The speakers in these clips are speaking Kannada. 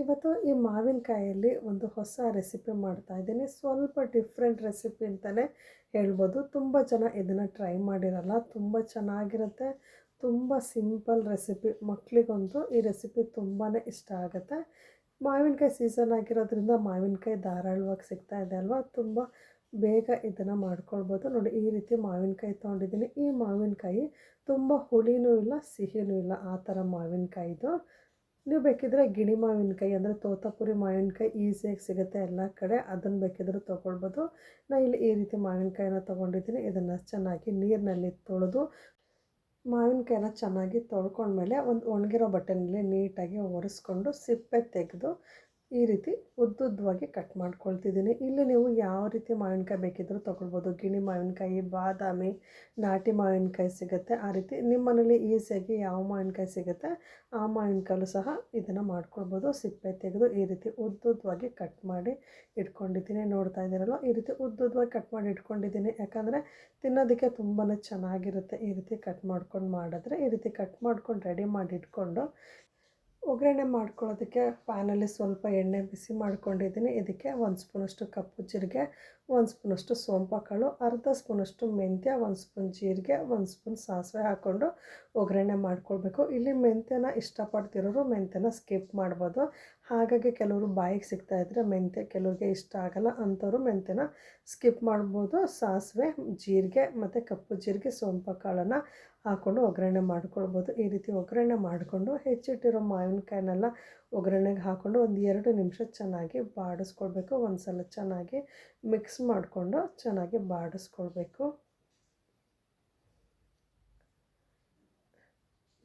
ಇವತ್ತು ಈ ಮಾವಿನಕಾಯಲ್ಲಿ ಒಂದು ಹೊಸ ರೆಸಿಪಿ ಮಾಡ್ತಾ ಇದ್ದೀನಿ. ಸ್ವಲ್ಪ ಡಿಫ್ರೆಂಟ್ ರೆಸಿಪಿ ಅಂತಲೇ ಹೇಳ್ಬೋದು. ತುಂಬ ಜನ ಇದನ್ನು ಟ್ರೈ ಮಾಡಿರಲ್ಲ. ತುಂಬ ಚೆನ್ನಾಗಿರುತ್ತೆ. ತುಂಬ ಸಿಂಪಲ್ ರೆಸಿಪಿ. ಮಕ್ಕಳಿಗಂತೂ ಈ ರೆಸಿಪಿ ತುಂಬಾ ಇಷ್ಟ ಆಗುತ್ತೆ. ಮಾವಿನಕಾಯಿ ಸೀಸನ್ ಆಗಿರೋದ್ರಿಂದ ಮಾವಿನಕಾಯಿ ಧಾರಾಳವಾಗಿ ಸಿಗ್ತಾ ಇದೆ ಅಲ್ವಾ. ತುಂಬ ಬೇಗ ಇದನ್ನು ಮಾಡ್ಕೊಳ್ಬೋದು. ನೋಡಿ, ಈ ರೀತಿ ಮಾವಿನಕಾಯಿ ತೊಗೊಂಡಿದ್ದೀನಿ. ಈ ಮಾವಿನಕಾಯಿ ತುಂಬ ಹುಳಿನೂ ಇಲ್ಲ, ಸಿಹಿನೂ ಇಲ್ಲ, ಆ ಥರ ಮಾವಿನಕಾಯಿದು. ನೀವು ಬೇಕಿದ್ರೆ ಗಿಣಿ ಮಾವಿನಕಾಯಿ ಅಂದರೆ ತೋತಾಪುರಿ ಮಾವಿನಕಾಯಿ ಈಸಿಯಾಗಿ ಸಿಗುತ್ತೆ ಎಲ್ಲ ಕಡೆ, ಅದನ್ನು ಬೇಕಿದ್ರೆ ತೊಗೊಳ್ಬೋದು. ನಾನು ಇಲ್ಲಿ ಈ ರೀತಿ ಮಾವಿನಕಾಯಿನ ತೊಗೊಂಡಿದ್ದೀನಿ. ಇದನ್ನು ಚೆನ್ನಾಗಿ ನೀರಿನಲ್ಲಿ ತೊಳೆದು ಮಾವಿನಕಾಯಿನ ಚೆನ್ನಾಗಿ ತೊಳ್ಕೊಂಡ್ಮೇಲೆ ಒಂದು ಒಣಗಿರೋ ಬಟ್ಟೆನಲ್ಲಿ ನೀಟಾಗಿ ಒರೆಸ್ಕೊಂಡು ಸಿಪ್ಪೆ ತೆಗೆದು ಈ ರೀತಿ ಉದ್ದುದ್ದವಾಗಿ ಕಟ್ ಮಾಡ್ಕೊಳ್ತಿದ್ದೀನಿ. ಇಲ್ಲಿ ನೀವು ಯಾವ ರೀತಿ ಮಾವಿನಕಾಯಿ ಬೇಕಿದ್ದರೂ ತೊಗೊಳ್ಬೋದು. ಗಿಣಿ ಮಾವಿನಕಾಯಿ, ಬಾದಾಮಿ, ನಾಟಿ ಮಾವಿನಕಾಯಿ ಸಿಗುತ್ತೆ. ಆ ರೀತಿ ನಿಮ್ಮ ಮನೇಲಿ ಈಸಿಯಾಗಿ ಯಾವ ಮಾವಿನಕಾಯಿ ಸಿಗುತ್ತೆ ಆ ಮಾವಿನಕಾಯಲ್ಲೂ ಸಹ ಇದನ್ನು ಮಾಡ್ಕೊಳ್ಬೋದು. ಸಿಪ್ಪೆ ತೆಗೆದು ಈ ರೀತಿ ಉದ್ದುದ್ದವಾಗಿ ಕಟ್ ಮಾಡಿ ಇಟ್ಕೊಂಡಿದ್ದೀನಿ. ನೋಡ್ತಾ ಇದ್ದೀರಲ್ಲ, ಈ ರೀತಿ ಉದ್ದುದ್ದವಾಗಿ ಕಟ್ ಮಾಡಿ ಇಟ್ಕೊಂಡಿದ್ದೀನಿ. ಯಾಕಂದರೆ ತಿನ್ನೋದಕ್ಕೆ ತುಂಬಾ ಚೆನ್ನಾಗಿರುತ್ತೆ ಈ ರೀತಿ ಕಟ್ ಮಾಡ್ಕೊಂಡು ಮಾಡಿದ್ರೆ. ಈ ರೀತಿ ಕಟ್ ಮಾಡ್ಕೊಂಡು ರೆಡಿ ಮಾಡಿ ಇಟ್ಕೊಂಡು ಒಗ್ಗರಣೆ ಮಾಡ್ಕೊಳ್ಳೋದಕ್ಕೆ ಪ್ಯಾನಲ್ಲಿ ಸ್ವಲ್ಪ ಎಣ್ಣೆ ಬಿಸಿ ಮಾಡ್ಕೊಂಡಿದ್ದೀನಿ. ಇದಕ್ಕೆ 1 ಸ್ಪೂನಷ್ಟು ಕಪ್ಪು ಜೀರಿಗೆ, 1 ಸ್ಪೂನಷ್ಟು ಸೋಂಪು ಕಾಳು, ಅರ್ಧ ಸ್ಪೂನಷ್ಟು ಮೆಂತ್ಯ, 1 ಸ್ಪೂನ್ ಜೀರಿಗೆ, 1 ಸ್ಪೂನ್ ಸಾಸಿವೆ ಹಾಕ್ಕೊಂಡು ಒಗ್ಗರಣೆ ಮಾಡ್ಕೊಳ್ಬೇಕು. ಇಲ್ಲಿ ಮೆಂತ್ಯನ ಇಷ್ಟಪಡ್ತಿರೋರು ಮೆಂತ್ಯನ ಸ್ಕಿಪ್ ಮಾಡ್ಬೋದು. ಹಾಗಾಗಿ ಕೆಲವರು ಬಾಯಿಗೆ ಸಿಗ್ತಾಯಿದ್ರೆ ಮೆಂತ್ಯ ಕೆಲವ್ರಿಗೆ ಇಷ್ಟ ಆಗೋಲ್ಲ, ಅಂಥವ್ರು ಮೆಂತ್ಯನ ಸ್ಕಿಪ್ ಮಾಡ್ಬೋದು. ಸಾಸಿವೆ, ಜೀರಿಗೆ ಮತ್ತು ಕಪ್ಪು ಜೀರಿಗೆ, ಸೋಂಪು ಕಾಳನ್ನು ಹಾಕ್ಕೊಂಡು ಒಗ್ಗರಣೆ ಮಾಡ್ಕೊಳ್ಬೋದು. ಈ ರೀತಿ ಒಗ್ಗರಣೆ ಮಾಡಿಕೊಂಡು ಹೆಚ್ಚಿಟ್ಟಿರೋ ಮಾವಿನಕಾಯಿನೆಲ್ಲ ಒಗ್ಗರಣೆಗೆ ಹಾಕ್ಕೊಂಡು ಒಂದು 2 ನಿಮಿಷ ಚೆನ್ನಾಗಿ ಬಾಡಿಸ್ಕೊಳ್ಬೇಕು. ಒಂದು ಸಲ ಚೆನ್ನಾಗಿ ಮಿಕ್ಸ್ ಮಾಡಿಕೊಂಡು ಚೆನ್ನಾಗಿ ಬಾಡಿಸ್ಕೊಳ್ಬೇಕು.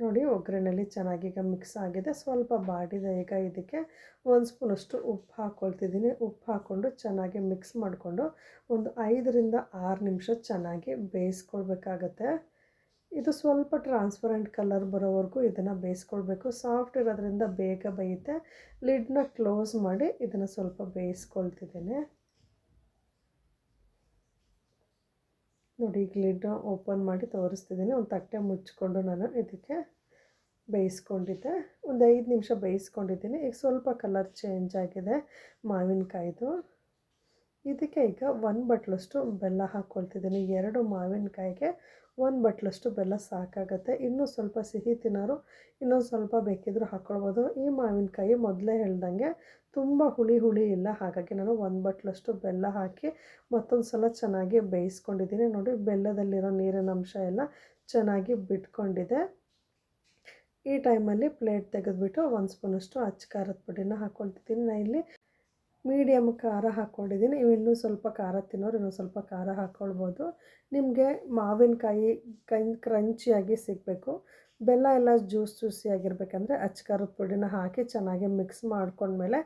ನೋಡಿ, ಒಗ್ಗರಣೆಯಲ್ಲಿ ಚೆನ್ನಾಗಿ ಈಗ ಮಿಕ್ಸ್ ಆಗಿದೆ. ಸ್ವಲ್ಪ ಬಾಡಿದೆ. ಈಗ ಇದಕ್ಕೆ 1 ಸ್ಪೂನಷ್ಟು ಉಪ್ಪು ಹಾಕ್ಕೊಳ್ತಿದ್ದೀನಿ. ಉಪ್ಪು ಹಾಕ್ಕೊಂಡು ಚೆನ್ನಾಗಿ ಮಿಕ್ಸ್ ಮಾಡಿಕೊಂಡು ಒಂದು 5ರಿಂದ 6 ನಿಮಿಷ ಚೆನ್ನಾಗಿ ಬೇಯಿಸ್ಕೊಳ್ಬೇಕಾಗತ್ತೆ. ಇದು ಸ್ವಲ್ಪ ಟ್ರಾನ್ಸ್ಪರೆಂಟ್ ಕಲರ್ ಬರೋವರೆಗೂ ಇದನ್ನು ಬೇಯಿಸ್ಕೊಳ್ಬೇಕು. ಸಾಫ್ಟ್ ಇರೋದ್ರಿಂದ ಬೇಗ ಬೇಯುತ್ತೆ. ಲಿಡ್ನ ಕ್ಲೋಸ್ ಮಾಡಿ ಇದನ್ನು ಸ್ವಲ್ಪ ಬೇಯಿಸ್ಕೊಳ್ತಿದ್ದೇನೆ. ನೋಡಿ, ಈಗ ಲಿಡ್ನ ಓಪನ್ ಮಾಡಿ ತೋರಿಸ್ತಿದ್ದೀನಿ. ಒಂದು ತಟ್ಟೆ ಮುಚ್ಕೊಂಡು ನಾನು ಇದಕ್ಕೆ ಬೇಯಿಸ್ಕೊಂಡಿದ್ದೆ. ಒಂದು 5 ನಿಮಿಷ ಬೇಯಿಸ್ಕೊಂಡಿದ್ದೀನಿ. ಈಗ ಸ್ವಲ್ಪ ಕಲರ್ ಚೇಂಜ್ ಆಗಿದೆ ಮಾವಿನಕಾಯಿದು. ಇದಕ್ಕೆ ಈಗ 1 ಬಟ್ಲಷ್ಟು ಬೆಲ್ಲ ಹಾಕ್ಕೊಳ್ತಿದ್ದೀನಿ. 2 ಮಾವಿನಕಾಯಿಗೆ 1 ಬಟ್ಲಷ್ಟು ಬೆಲ್ಲ ಸಾಕಾಗುತ್ತೆ. ಇನ್ನೂ ಸ್ವಲ್ಪ ಸಿಹಿ ತಿನ್ನೋರು ಇನ್ನೊಂದು ಸ್ವಲ್ಪ ಬೇಕಿದ್ದರೂ ಹಾಕ್ಕೊಳ್ಬೋದು. ಈ ಮಾವಿನಕಾಯಿ ಮೊದಲೇ ಹೇಳ್ದಂಗೆ ತುಂಬ ಹುಳಿ ಇಲ್ಲ. ಹಾಗಾಗಿ ನಾನು 1 ಬಟ್ಲಷ್ಟು ಬೆಲ್ಲ ಹಾಕಿ ಮತ್ತೊಂದು ಸಲ ಚೆನ್ನಾಗಿ ಬೇಯಿಸ್ಕೊಂಡಿದ್ದೀನಿ. ನೋಡಿ, ಬೆಲ್ಲದಲ್ಲಿರೋ ನೀರಿನ ಅಂಶ ಎಲ್ಲ ಚೆನ್ನಾಗಿ ಬಿಟ್ಕೊಂಡಿದೆ. ಈ ಟೈಮಲ್ಲಿ ಪ್ಲೇಟ್ ತೆಗೆದುಬಿಟ್ಟು 1 ಸ್ಪೂನಷ್ಟು ಅಚ್ಚ ಖಾರದ ಪುಡಿನ ಹಾಕ್ಕೊಳ್ತಿದ್ದೀನಿ. ನಾನು ಇಲ್ಲಿ ಮೀಡಿಯಮ್ ಖಾರ ಹಾಕ್ಕೊಂಡಿದ್ದೀನಿ. ಇನ್ನೂ ಸ್ವಲ್ಪ ಖಾರ ತಿನ್ನೋರು ಇನ್ನೂ ಸ್ವಲ್ಪ ಖಾರ ಹಾಕ್ಕೊಳ್ಬೋದು. ನಿಮಗೆ ಮಾವಿನಕಾಯಿ ಕ್ರಂಚಿಯಾಗಿ ಸಿಗಬೇಕು, ಬೆಲ್ಲ ಎಲ್ಲ ಜ್ಯೂಸಿಯಾಗಿರ್ಬೇಕಂದ್ರೆ ಅಚ್ಚ ಖಾರದ ಪುಡಿನ ಹಾಕಿ ಚೆನ್ನಾಗಿ ಮಿಕ್ಸ್ ಮಾಡ್ಕೊಂಡ್ಮೇಲೆ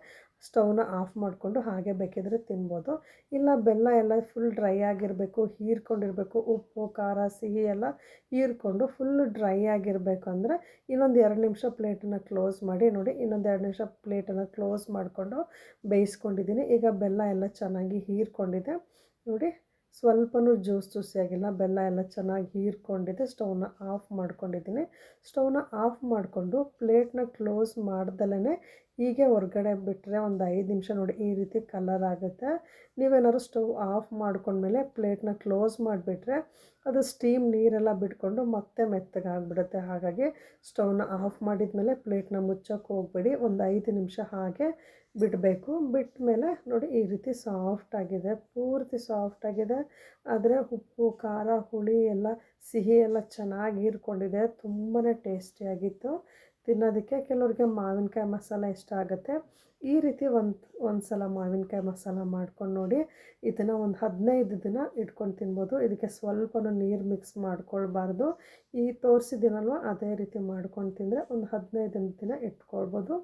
ಸ್ಟವ್ನ ಆಫ್ ಮಾಡಿಕೊಂಡು ಹಾಗೆ ಬೇಕಿದ್ರೆ ತಿನ್ಬೋದು. ಇಲ್ಲ ಬೆಲ್ಲ ಎಲ್ಲ ಫುಲ್ ಡ್ರೈ ಆಗಿರಬೇಕು, ಹೀರ್ಕೊಂಡಿರಬೇಕು, ಉಪ್ಪು ಖಾರ ಸಿಹಿ ಎಲ್ಲ ಹೀರ್ಕೊಂಡು ಫುಲ್ ಡ್ರೈ ಆಗಿರಬೇಕು ಅಂದರೆ ಇನ್ನೊಂದು 2 ನಿಮಿಷ ಪ್ಲೇಟನ್ನು ಕ್ಲೋಸ್ ಮಾಡಿ. ನೋಡಿ, ಇನ್ನೊಂದು 2 ನಿಮಿಷ ಪ್ಲೇಟನ್ನು ಕ್ಲೋಸ್ ಮಾಡಿಕೊಂಡು ಬೇಯಿಸ್ಕೊಂಡಿದ್ದೀನಿ. ಈಗ ಬೆಲ್ಲ ಎಲ್ಲ ಚೆನ್ನಾಗಿ ಹೀರ್ಕೊಂಡಿದೆ. ನೋಡಿ, ಸ್ವಲ್ಪನೂ ಜ್ಯೂಸಿಯಾಗಿಲ್ಲ, ಬೆಲ್ಲ ಎಲ್ಲ ಚೆನ್ನಾಗಿ ಹೀರ್ಕೊಂಡಿದೆ. ಸ್ಟವ್ನ ಆಫ್ ಮಾಡ್ಕೊಂಡಿದ್ದೀನಿ. ಸ್ಟವ್ನ ಆಫ್ ಮಾಡಿಕೊಂಡು ಪ್ಲೇಟ್ನ ಕ್ಲೋಸ್ ಮಾಡ್ದಲೇ ಹೀಗೆ ಹೊರಗಡೆ ಬಿಟ್ಟರೆ ಒಂದು 5 ನಿಮಿಷ ನೋಡಿ ಈ ರೀತಿ ಕಲರ್ ಆಗುತ್ತೆ. ನೀವೇನಾದ್ರು ಸ್ಟವ್ ಆಫ್ ಮಾಡ್ಕೊಂಡ್ಮೇಲೆ ಪ್ಲೇಟ್ನ ಕ್ಲೋಸ್ ಮಾಡಿಬಿಟ್ರೆ ಅದು ಸ್ಟೀಮ್ ನೀರೆಲ್ಲ ಬಿಟ್ಕೊಂಡು ಮತ್ತೆ ಮೆತ್ತಗಾಗ್ಬಿಡುತ್ತೆ. ಹಾಗಾಗಿ ಸ್ಟವ್ನ ಆಫ್ ಮಾಡಿದ್ಮೇಲೆ ಪ್ಲೇಟ್ನ ಮುಚ್ಚೋಕ್ಕೆ ಹೋಗಬೇಡಿ. ಒಂದು 5 ನಿಮಿಷ ಹಾಗೆ ಬಿಡಬೇಕು. ಬಿಟ್ಟ ಮೇಲೆ ನೋಡಿ ಈ ರೀತಿ ಸಾಫ್ಟಾಗಿದೆ, ಪೂರ್ತಿ ಸಾಫ್ಟಾಗಿದೆ. ಆದರೆ ಉಪ್ಪು ಖಾರ ಹುಳಿ ಎಲ್ಲ ಸಿಹಿ ಎಲ್ಲ ಚೆನ್ನಾಗಿ ಹೀರ್ಕೊಂಡಿದೆ. ತುಂಬಾ ಟೇಸ್ಟಿಯಾಗಿತ್ತು ತಿನ್ನೋದಕ್ಕೆ. ಕೆಲವ್ರಿಗೆ ಮಾವಿನಕಾಯಿ ಮಸಾಲ ಇಷ್ಟ ಆಗುತ್ತೆ. ಈ ರೀತಿ ಒಂದು ಸಲ ಮಾವಿನಕಾಯಿ ಮಸಾಲ ಮಾಡ್ಕೊಂಡು ನೋಡಿ. ಇದನ್ನು ಒಂದು 15 ದಿನ ಇಟ್ಕೊಂಡು ತಿನ್ಬೋದು. ಇದಕ್ಕೆ ಸ್ವಲ್ಪನೂ ನೀರು ಮಿಕ್ಸ್ ಮಾಡ್ಕೊಳ್ಬಾರ್ದು. ಈ ತೋರಿಸಿದ್ದೀನಲ್ವ ಅದೇ ರೀತಿ ಮಾಡ್ಕೊಂಡು ತಿಂದರೆ ಒಂದು 15 ದಿನ ಇಟ್ಕೊಳ್ಬೋದು.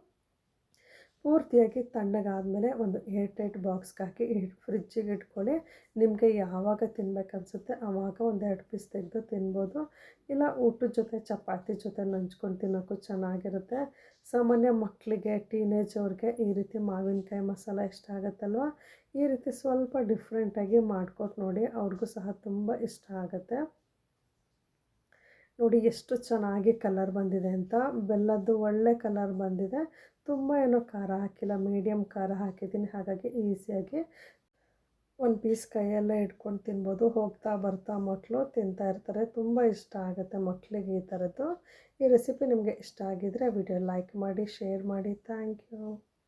ಪೂರ್ತಿಯಾಗಿ ತಣ್ಣಗಾದಮೇಲೆ ಒಂದು ಏರ್ಟೈಟ್ ಬಾಕ್ಸ್ಗೆ ಹಾಕಿ ಫ್ರಿಜ್ಜಿಗೆ ಇಟ್ಕೊಳ್ಳಿ. ನಿಮಗೆ ಯಾವಾಗ ತಿನ್ಬೇಕನ್ಸುತ್ತೆ ಆವಾಗ ಒಂದು 2 ಪೀಸ್ ತೆಗೆದು ತಿನ್ಬೋದು. ಇಲ್ಲ ಊಟದ ಜೊತೆ ಚಪಾತಿ ಜೊತೆ ನಂಚ್ಕೊಂಡು ತಿನ್ನೋಕ್ಕೂ ಚೆನ್ನಾಗಿರುತ್ತೆ. ಸಾಮಾನ್ಯ ಮಕ್ಕಳಿಗೆ, ಟೀನೇಜ್ ಅವ್ರಿಗೆ ಈ ರೀತಿ ಮಾವಿನಕಾಯಿ ಮಸಾಲ ಇಷ್ಟ ಆಗುತ್ತಲ್ವ. ಈ ರೀತಿ ಸ್ವಲ್ಪ ಡಿಫ್ರೆಂಟಾಗಿ ಮಾಡ್ಕೊಟ್ಟು ನೋಡಿ, ಅವ್ರಿಗೂ ಸಹ ತುಂಬ ಇಷ್ಟ ಆಗುತ್ತೆ. ನೋಡಿ ಎಷ್ಟು ಚೆನ್ನಾಗಿ ಕಲರ್ ಬಂದಿದೆ ಅಂತ. ಬೆಲ್ಲದ್ದು ಒಳ್ಳೆ ಕಲರ್ ಬಂದಿದೆ. ತುಂಬ ಏನೋ ಖಾರ ಹಾಕಿಲ್ಲ, ಮೀಡಿಯಮ್ ಖಾರ ಹಾಕಿದ್ದೀನಿ. ಹಾಗಾಗಿ ಈಸಿಯಾಗಿ ಒಂದು ಪೀಸ್ ಕೈಯಲ್ಲೇ ಇಟ್ಕೊಂಡು ತಿನ್ಬೋದು. ಹೋಗ್ತಾ ಬರ್ತಾ ಮಕ್ಕಳು ತಿಂತಾ ಇರ್ತಾರೆ. ತುಂಬ ಇಷ್ಟ ಆಗುತ್ತೆ ಮಕ್ಕಳಿಗೆ ಈ ಥರದ್ದು. ಈ ರೆಸಿಪಿ ನಿಮಗೆ ಇಷ್ಟ ಆಗಿದ್ದರೆ ವಿಡಿಯೋ ಲೈಕ್ ಮಾಡಿ, ಶೇರ್ ಮಾಡಿ. Thank you.